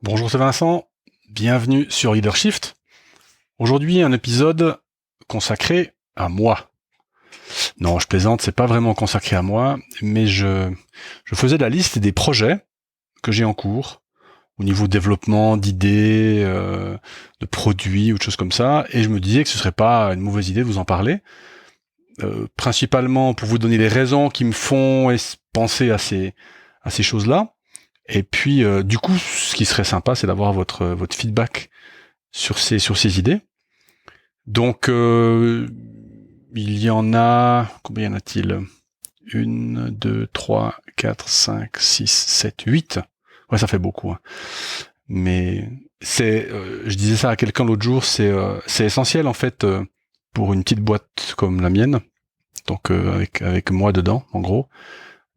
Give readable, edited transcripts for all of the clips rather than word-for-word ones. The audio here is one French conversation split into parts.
Bonjour, c'est Vincent, bienvenue sur Leadershift. Aujourd'hui, un épisode consacré à moi. Non, je plaisante, c'est pas vraiment consacré à moi, mais je faisais la liste des projets que j'ai en cours, au niveau développement, d'idées, de produits ou de choses comme ça, et je me disais que ce serait pas une mauvaise idée de vous en parler, principalement pour vous donner les raisons qui me font penser à ces choses-là. Et puis, du coup, ce qui serait sympa, c'est d'avoir votre feedback sur ces idées. Donc, il y en a... Combien y en a-t-il ? 1, 2, 3, 4, 5, 6, 7, 8. Ouais, ça fait beaucoup. Hein. Mais c'est... je disais ça à quelqu'un l'autre jour, c'est essentiel, en fait, pour une petite boîte comme la mienne, donc avec moi dedans, en gros,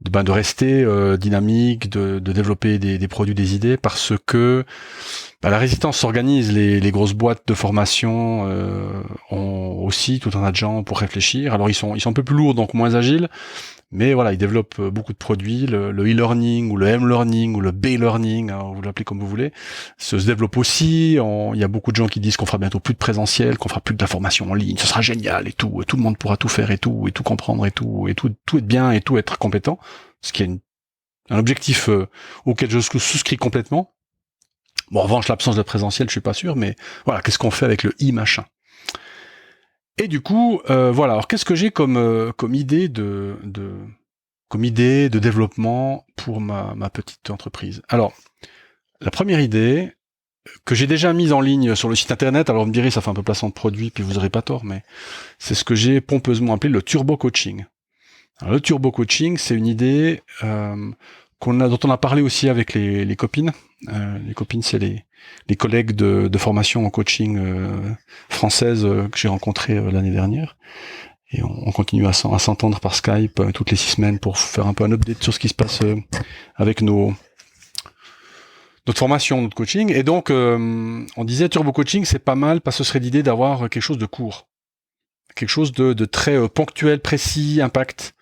de rester dynamique, de développer des produits, des idées, parce que la résistance s'organise. Les grosses boîtes de formation ont aussi tout un tas de gens pour réfléchir. Alors ils sont un peu plus lourds, donc moins agiles, mais voilà, ils développent beaucoup de produits. Le e-learning ou le m-learning ou le b-learning, hein, vous l'appelez comme vous voulez, se développe aussi. Il y a beaucoup de gens qui disent qu'on fera bientôt plus de présentiel, qu'on fera plus de la formation en ligne, ce sera génial et tout le monde pourra tout faire et tout comprendre et tout être bien et tout être compétent, ce qui est un objectif auquel je souscris complètement. Bon, en revanche, l'absence de présentiel, je suis pas sûr, mais voilà, qu'est-ce qu'on fait avec le machin? Et du coup, voilà. Alors, qu'est-ce que j'ai comme idée de développement pour ma petite entreprise? Alors, la première idée que j'ai déjà mise en ligne sur le site internet. Alors, vous me direz, ça fait un peu placement de produit, puis vous aurez pas tort, mais c'est ce que j'ai pompeusement appelé le turbo coaching. Alors, le turbo coaching, c'est une idée dont on a parlé aussi avec les copines. Les copines, c'est les collègues de formation en coaching française que j'ai rencontrés l'année dernière. Et on continue à s'entendre par Skype toutes les 6 semaines pour faire un peu un update sur ce qui se passe avec notre formation, notre coaching. Et donc, on disait turbo coaching, c'est pas mal parce que ce serait l'idée d'avoir quelque chose de court. Quelque chose de très ponctuel, précis, impact.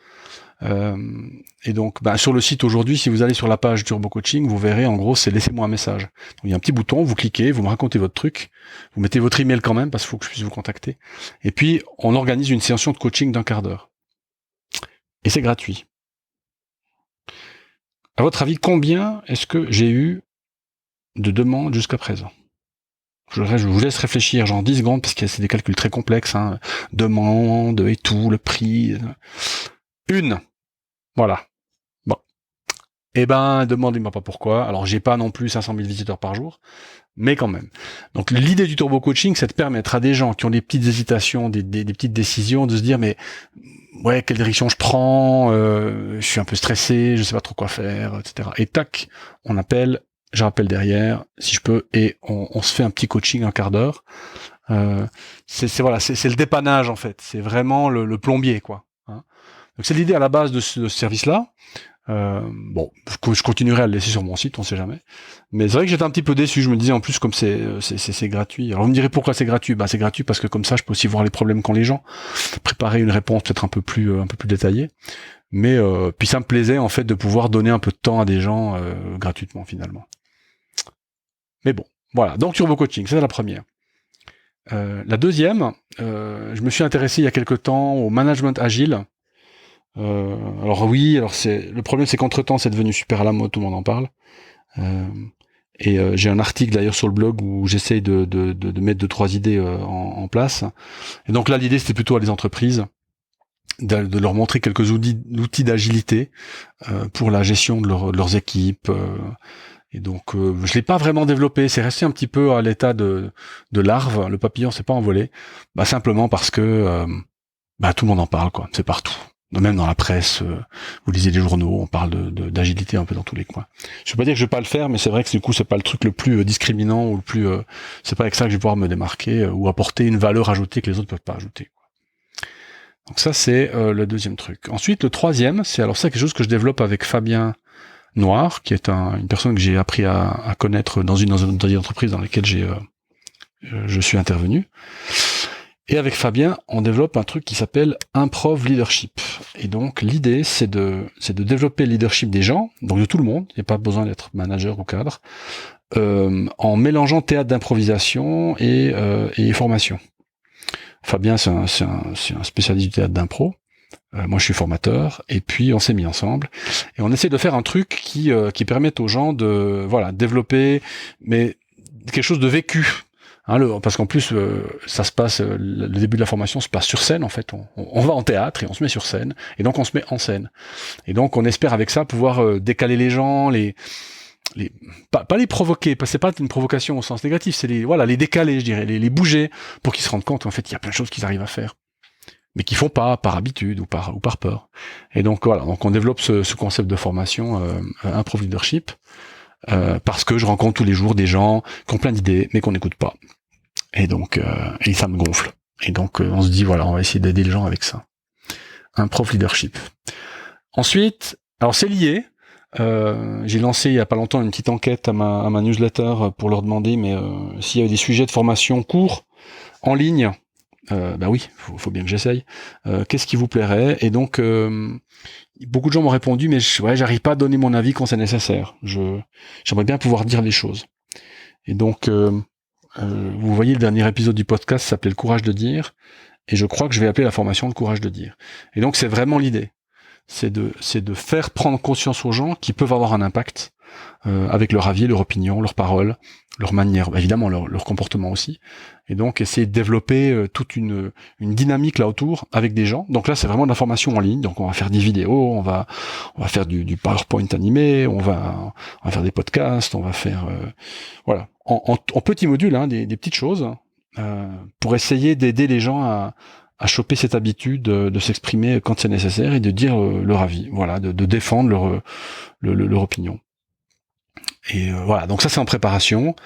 Et donc, sur le site aujourd'hui, si vous allez sur la page Turbo Coaching, vous verrez, en gros, c'est laissez-moi un message. Donc, il y a un petit bouton, vous cliquez, vous me racontez votre truc, vous mettez votre email quand même, parce qu'il faut que je puisse vous contacter. Et puis, on organise une séance de coaching d'1 quart d'heure. Et c'est gratuit. À votre avis, combien est-ce que j'ai eu de demandes jusqu'à présent ? Je vous laisse réfléchir, genre 10 secondes, parce que c'est des calculs très complexes, hein. Demande et tout, le prix. Une. Voilà. Bon. Eh ben, demandez-moi pas pourquoi. Alors, j'ai pas non plus 500 000 visiteurs par jour, mais quand même. Donc, l'idée du turbo coaching, c'est de permettre à des gens qui ont des petites hésitations, des petites décisions, de se dire, mais ouais, quelle direction je prends, je suis un peu stressé, je sais pas trop quoi faire, etc. Et tac, je rappelle derrière, si je peux, et on se fait un petit coaching 1 quart d'heure. C'est le dépannage, en fait. C'est vraiment le plombier, quoi. Hein. Donc, c'est l'idée à la base de ce service-là. Bon, je continuerai à le laisser sur mon site, on sait jamais. Mais c'est vrai que j'étais un petit peu déçu. Je me disais en plus comme c'est gratuit. Alors vous me direz pourquoi c'est gratuit. C'est gratuit parce que comme ça, je peux aussi voir les problèmes qu'ont les gens, préparer une réponse peut-être un peu plus détaillée. Mais puis ça me plaisait en fait de pouvoir donner un peu de temps à des gens gratuitement finalement. Mais bon, voilà. Donc Turbo Coaching, c'est la première. La deuxième, je me suis intéressé il y a quelque temps au management agile. Alors le problème c'est qu'entre-temps c'est devenu super à la mode, tout le monde en parle. Et j'ai un article d'ailleurs sur le blog où j'essaye de mettre 2-3 idées en place. Et donc là l'idée c'était plutôt à les entreprises de leur montrer quelques outils d'agilité pour la gestion de leurs équipes. Et donc je l'ai pas vraiment développé, c'est resté un petit peu à l'état de larve. Le papillon s'est pas envolé, simplement parce que tout le monde en parle, quoi. C'est partout. Même dans la presse, vous lisez les journaux, on parle d'agilité un peu dans tous les coins. Je veux pas dire que je vais pas le faire, mais c'est vrai que du coup c'est pas le truc le plus discriminant ou le plus, c'est pas avec ça que je vais pouvoir me démarquer ou apporter une valeur ajoutée que les autres peuvent pas ajouter. Donc ça c'est le deuxième truc. Ensuite le troisième, c'est quelque chose que je développe avec Fabien Noir, qui est une personne que j'ai appris à connaître dans une entreprise dans laquelle je suis intervenu. Et avec Fabien, on développe un truc qui s'appelle Improv Leadership. Et donc, l'idée, c'est de développer le leadership des gens, donc de tout le monde, il n'y a pas besoin d'être manager ou cadre, en mélangeant théâtre d'improvisation et formation. Fabien, c'est un spécialiste du théâtre d'impro. Moi, je suis formateur, et puis on s'est mis ensemble et on essaie de faire un truc qui permette aux gens de développer, mais quelque chose de vécu. Parce qu'en plus, ça se passe, le début de la formation se passe sur scène, en fait. On va en théâtre et on se met sur scène, et donc on se met en scène. Et donc on espère avec ça pouvoir décaler les gens, pas les provoquer, parce que c'est pas une provocation au sens négatif, c'est les décaler, je dirais, les bouger, pour qu'ils se rendent compte, en fait, il y a plein de choses qu'ils arrivent à faire, mais qu'ils font pas par habitude ou par peur. Et donc voilà, donc on développe ce concept de formation Improv Leadership, parce que je rencontre tous les jours des gens qui ont plein d'idées, mais qu'on n'écoute pas. Et donc, et ça me gonfle. Et donc, on se dit, voilà, on va essayer d'aider les gens avec ça. Improv Leadership. Ensuite, alors c'est lié. J'ai lancé il y a pas longtemps une petite enquête à ma newsletter pour leur demander, mais s'il y avait des sujets de formation courts, en ligne, bah oui, faut bien que j'essaye. Qu'est-ce qui vous plairait? Et donc, beaucoup de gens m'ont répondu, mais j'arrive pas à donner mon avis quand c'est nécessaire. J'aimerais bien pouvoir dire les choses. Et donc, vous voyez, le dernier épisode du podcast s'appelait Le courage de dire, et je crois que je vais appeler la formation Le courage de dire. Et donc c'est vraiment l'idée, c'est de faire prendre conscience aux gens qui peuvent avoir un impact avec leur avis, leur opinion, leurs paroles, leur manière, évidemment leur comportement aussi. Et donc essayer de développer toute une dynamique là autour avec des gens. Donc là c'est vraiment de la formation en ligne. Donc on va faire des vidéos, on va faire du PowerPoint animé, on va faire des podcasts, on va faire voilà en petits modules, des petites choses pour essayer d'aider les gens à choper cette habitude de s'exprimer quand c'est nécessaire et de dire leur avis, voilà, de défendre leur opinion. Et voilà, donc ça c'est en préparation.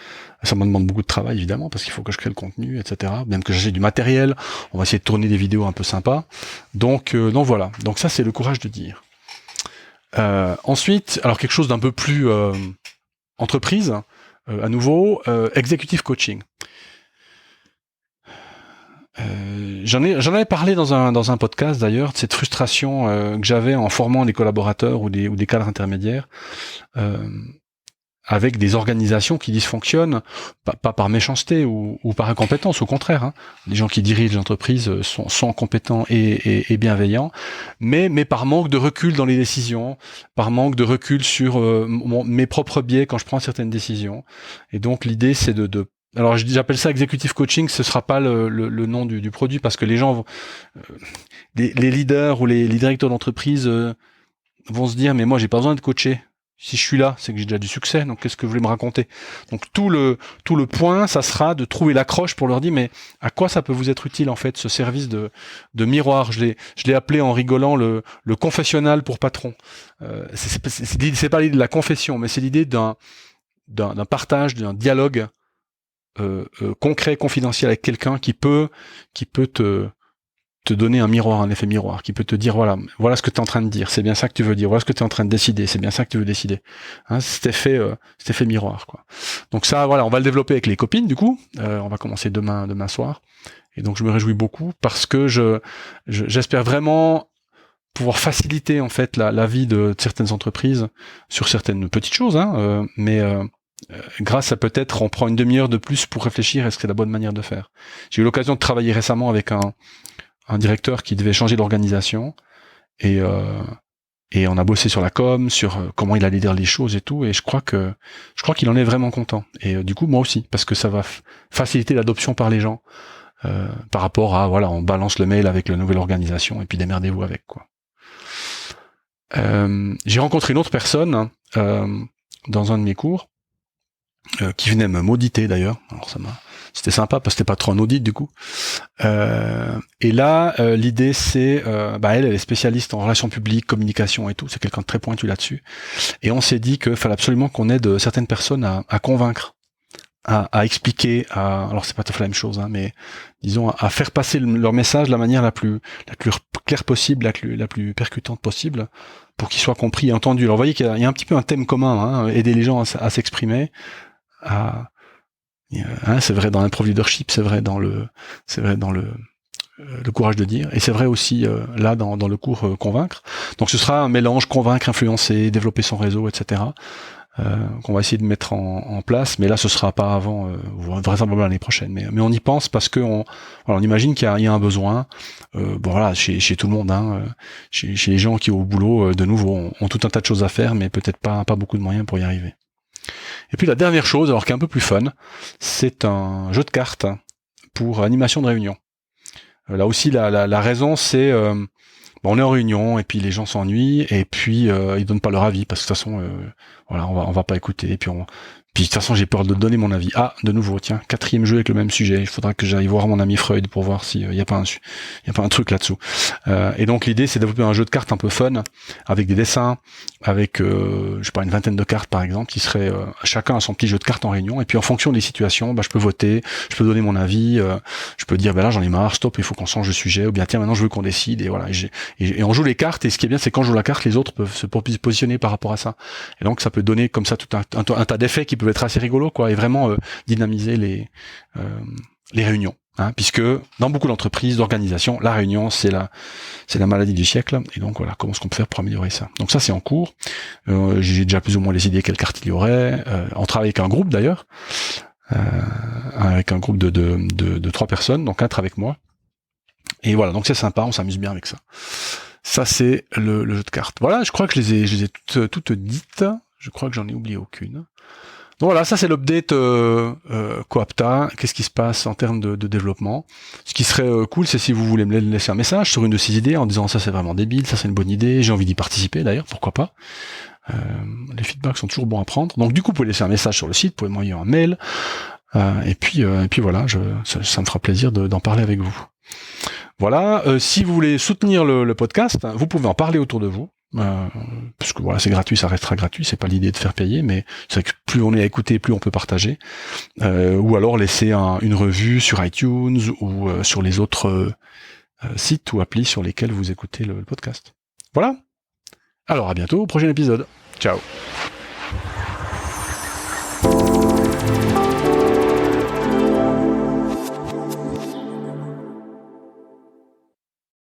Ça me demande beaucoup de travail évidemment parce qu'il faut que je crée le contenu, etc. Même que j'achète du matériel, on va essayer de tourner des vidéos un peu sympas. Donc voilà, donc ça c'est le courage de dire. Ensuite, alors quelque chose d'un peu plus entreprise, à nouveau, executive coaching. J'en avais parlé dans un podcast d'ailleurs de cette frustration que j'avais en formant des collaborateurs ou des cadres intermédiaires avec des organisations qui dysfonctionnent pas par méchanceté ou par incompétence, au contraire. Les gens qui dirigent l'entreprise sont compétents et bienveillants, mais par manque de recul dans les décisions, par manque de recul sur mes propres biais quand je prends certaines décisions. Et donc l'idée c'est de alors j'appelle ça executive coaching, ce sera pas le nom du produit parce que les gens les leaders ou les directeurs d'entreprise vont se dire mais moi j'ai pas besoin de coacher. Si je suis là, c'est que j'ai déjà du succès, donc qu'est-ce que vous voulez me raconter? Donc tout le point, ça sera de trouver l'accroche pour leur dire mais à quoi ça peut vous être utile en fait ce service de miroir. Je l'ai appelé en rigolant le confessionnal pour patron. C'est pas l'idée de la confession, mais c'est l'idée d'un partage, d'un dialogue concret, confidentiel avec quelqu'un qui peut te donner un miroir, un effet miroir, qui peut te dire voilà ce que tu es en train de dire, c'est bien ça que tu veux dire, voilà ce que tu es en train de décider, c'est bien ça que tu veux décider. Cet effet miroir quoi. Donc ça voilà, on va le développer avec les copines du coup, on va commencer demain soir. Et donc je me réjouis beaucoup parce que j'espère vraiment pouvoir faciliter en fait la vie de certaines entreprises sur certaines petites choses mais grâce à peut-être on prend une demi-heure de plus pour réfléchir est-ce que c'est la bonne manière de faire. J'ai eu l'occasion de travailler récemment avec un directeur qui devait changer l'organisation et on a bossé sur la com, sur comment il allait dire les choses et tout, et je crois qu'il en est vraiment content. Et du coup moi aussi, parce que ça va faciliter l'adoption par les gens par rapport à on balance le mail avec la nouvelle organisation et puis démerdez-vous avec quoi. J'ai rencontré une autre personne dans un de mes cours qui venait me mauditer d'ailleurs. Alors c'était sympa parce que c'était pas trop un audit du coup. Et là, l'idée c'est, elle est spécialiste en relations publiques, communication et tout. C'est quelqu'un de très pointu là-dessus. Et on s'est dit qu'il fallait absolument qu'on aide certaines personnes à convaincre, à expliquer. Alors c'est pas tout à fait la même chose, mais disons à faire passer leur message de la manière la plus claire possible, la plus percutante possible, pour qu'ils soient compris et entendus. Alors vous voyez qu'il y a un petit peu un thème commun, aider les gens à s'exprimer. C'est vrai dans l'improv leadership, c'est vrai dans le courage de dire, et c'est vrai aussi là dans le cours convaincre. Donc ce sera un mélange convaincre, influencer, développer son réseau, etc. qu'on va essayer de mettre en place, mais là ce sera pas avant vraisemblablement l'année prochaine. Mais on y pense parce que on imagine qu'il y a un besoin. Chez tout le monde, chez les gens qui au boulot de nouveau ont tout un tas de choses à faire, mais peut-être pas beaucoup de moyens pour y arriver. Et puis la dernière chose, alors qui est un peu plus fun, c'est un jeu de cartes pour animation de réunion. Là aussi la raison c'est on est en réunion et puis les gens s'ennuient et puis ils donnent pas leur avis parce que de toute façon on va pas écouter et puis de toute façon j'ai peur de donner mon avis. Ah, de nouveau, tiens, 4e jeu avec le même sujet. Il faudra que j'aille voir mon ami Freud pour voir s'il y a pas un truc là-dessous. Et donc l'idée c'est de développer un jeu de cartes un peu fun avec des dessins, avec une vingtaine de cartes par exemple, qui serait chacun a son petit jeu de cartes en réunion et puis en fonction des situations, je peux voter, je peux donner mon avis, je peux dire là j'en ai marre, stop, il faut qu'on change de sujet ou bien tiens maintenant je veux qu'on décide et voilà. Et on joue les cartes et ce qui est bien c'est quand je joue la carte les autres peuvent se positionner par rapport à ça. Et donc ça peut donner comme ça tout un tas d'effets qui peuvent être assez rigolos et vraiment dynamiser les réunions. Puisque dans beaucoup d'entreprises, d'organisations, la réunion c'est la maladie du siècle. Et donc voilà, comment est-ce qu'on peut faire pour améliorer ça. Donc ça c'est en cours. J'ai déjà plus ou moins décidé quelle carte il y aurait. On travaille avec un groupe d'ailleurs, avec un groupe de 3 personnes, donc 4 avec moi. Et voilà, donc c'est sympa, on s'amuse bien avec ça. Ça c'est le jeu de cartes. Voilà, je crois que je les ai toutes dites. Je crois que j'en ai oublié aucune. Donc voilà, ça c'est l'update Coapta. Qu'est-ce qui se passe en termes de développement. Ce qui serait cool, c'est si vous voulez me laisser un message sur une de ces idées en disant ça c'est vraiment débile, ça c'est une bonne idée, j'ai envie d'y participer d'ailleurs, pourquoi pas. Les feedbacks sont toujours bons à prendre. Donc du coup, vous pouvez laisser un message sur le site, vous pouvez m'envoyer un mail. Et puis voilà, ça me fera plaisir d'en parler avec vous. Voilà, si vous voulez soutenir le podcast, vous pouvez en parler autour de vous. Parce que voilà, c'est gratuit, ça restera gratuit, c'est pas l'idée de faire payer, mais c'est vrai que plus on est à écouter, plus on peut partager. Ou alors laisser une revue sur iTunes ou sur les autres sites ou applis sur lesquels vous écoutez le podcast. Voilà. Alors à bientôt au prochain épisode. Ciao.